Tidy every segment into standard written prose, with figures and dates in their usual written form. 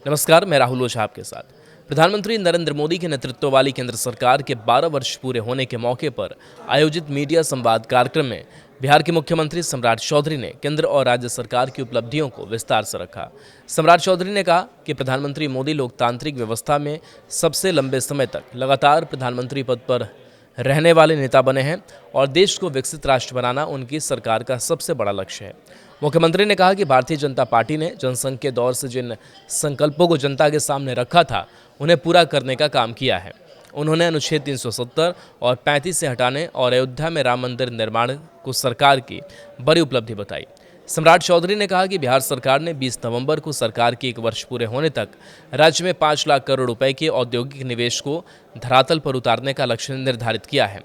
नमस्कार, मैं राहुल ओझा आपके साथ। प्रधानमंत्री नरेंद्र मोदी के नेतृत्व वाली केंद्र सरकार के 12 वर्ष पूरे होने के मौके पर आयोजित मीडिया संवाद कार्यक्रम में बिहार के मुख्यमंत्री सम्राट चौधरी ने केंद्र और राज्य सरकार की उपलब्धियों को विस्तार से रखा। सम्राट चौधरी ने कहा कि प्रधानमंत्री मोदी लोकतांत्रिक व्यवस्था में सबसे लंबे समय तक लगातार प्रधानमंत्री पद पर रहने वाले नेता बने हैं और देश को विकसित राष्ट्र बनाना उनकी सरकार का सबसे बड़ा लक्ष्य है। मुख्यमंत्री ने कहा कि भारतीय जनता पार्टी ने जनसंघ के दौर से जिन संकल्पों को जनता के सामने रखा था उन्हें पूरा करने का काम किया है। उन्होंने अनुच्छेद 370 और 35 से हटाने और अयोध्या में राम मंदिर निर्माण को सरकार की बड़ी उपलब्धि बताई। सम्राट चौधरी ने कहा कि बिहार सरकार ने 20 नवंबर को सरकार के 1 वर्ष पूरे होने तक राज्य में 5 लाख करोड़ रुपए के औद्योगिक निवेश को धरातल पर उतारने का लक्ष्य निर्धारित किया है।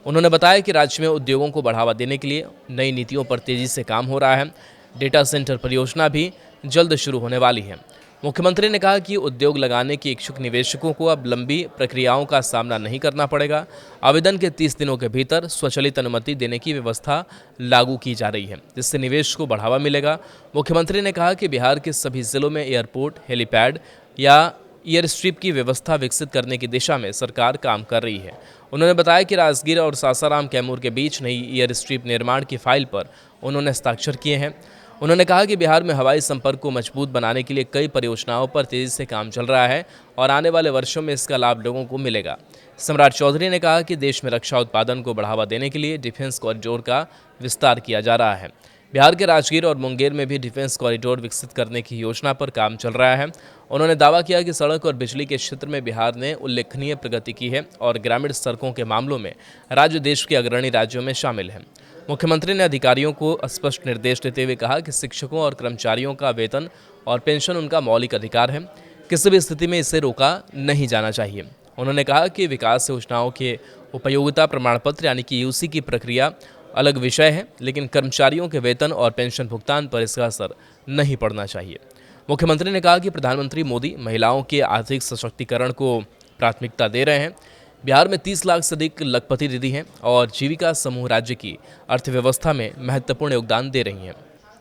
उन्होंने बताया कि राज्य में उद्योगों को बढ़ावा देने के लिए नई नीतियों पर तेजी से काम हो रहा है। डेटा सेंटर परियोजना भी जल्द शुरू होने वाली है। मुख्यमंत्री ने कहा कि उद्योग लगाने के इच्छुक निवेशकों को अब लंबी प्रक्रियाओं का सामना नहीं करना पड़ेगा। आवेदन के 30 दिनों के भीतर स्वचालित अनुमति देने की व्यवस्था लागू की जा रही है, जिससे निवेश को बढ़ावा मिलेगा। मुख्यमंत्री ने कहा कि बिहार के सभी जिलों में एयरपोर्ट, हेलीपैड या एयर स्ट्रिप की व्यवस्था विकसित करने की दिशा में सरकार काम कर रही है। उन्होंने बताया कि राजगीर और सासाराम कैमूर के बीच नई एयर स्ट्रिप निर्माण की फाइल पर उन्होंने हस्ताक्षर किए हैं। उन्होंने कहा कि बिहार में हवाई संपर्क को मजबूत बनाने के लिए कई परियोजनाओं पर तेजी से काम चल रहा है और आने वाले वर्षों में इसका लाभ लोगों को मिलेगा। सम्राट चौधरी ने कहा कि देश में रक्षा उत्पादन को बढ़ावा देने के लिए डिफेंस कॉरिडोर का विस्तार किया जा रहा है। बिहार के राजगीर और मुंगेर में भी डिफेंस कॉरिडोर विकसित करने की योजना पर काम चल रहा है। उन्होंने दावा किया कि सड़क और बिजली के क्षेत्र में बिहार ने उल्लेखनीय प्रगति की है और ग्रामीण सड़कों के मामलों में राज्य देश के अग्रणी राज्यों में शामिल है। मुख्यमंत्री ने अधिकारियों को स्पष्ट निर्देश देते हुए कहा कि शिक्षकों और कर्मचारियों का वेतन और पेंशन उनका मौलिक अधिकार है। किसी भी स्थिति में इसे रोका नहीं जाना चाहिए। उन्होंने कहा कि विकास योजनाओं के उपयोगिता प्रमाण पत्र यानी कि यूसी की प्रक्रिया अलग विषय है, लेकिन कर्मचारियों के वेतन और पेंशन भुगतान पर इसका असर नहीं पड़ना चाहिए। मुख्यमंत्री ने कहा कि प्रधानमंत्री मोदी महिलाओं के आर्थिक सशक्तिकरण को प्राथमिकता दे रहे हैं। बिहार में 30 लाख से अधिक लखपति दीदी हैं और जीविका समूह राज्य की अर्थव्यवस्था में महत्वपूर्ण योगदान दे रही हैं।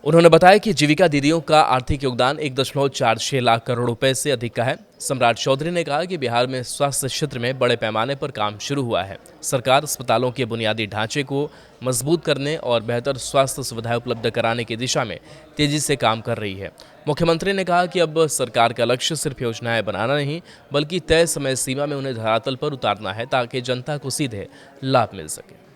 उन्होंने बताया कि जीविका दीदियों का आर्थिक योगदान 1.46 लाख करोड़ रुपए से अधिक का है। सम्राट चौधरी ने कहा कि बिहार में स्वास्थ्य क्षेत्र में बड़े पैमाने पर काम शुरू हुआ है। सरकार अस्पतालों के बुनियादी ढांचे को मजबूत करने और बेहतर स्वास्थ्य सुविधाएं उपलब्ध कराने की दिशा में तेजी से काम कर रही है। मुख्यमंत्री ने कहा कि अब सरकार का लक्ष्य सिर्फ योजनाएं बनाना नहीं, बल्कि तय समय सीमा में उन्हें धरातल पर उतारना है ताकि जनता को सीधे लाभ मिल सके।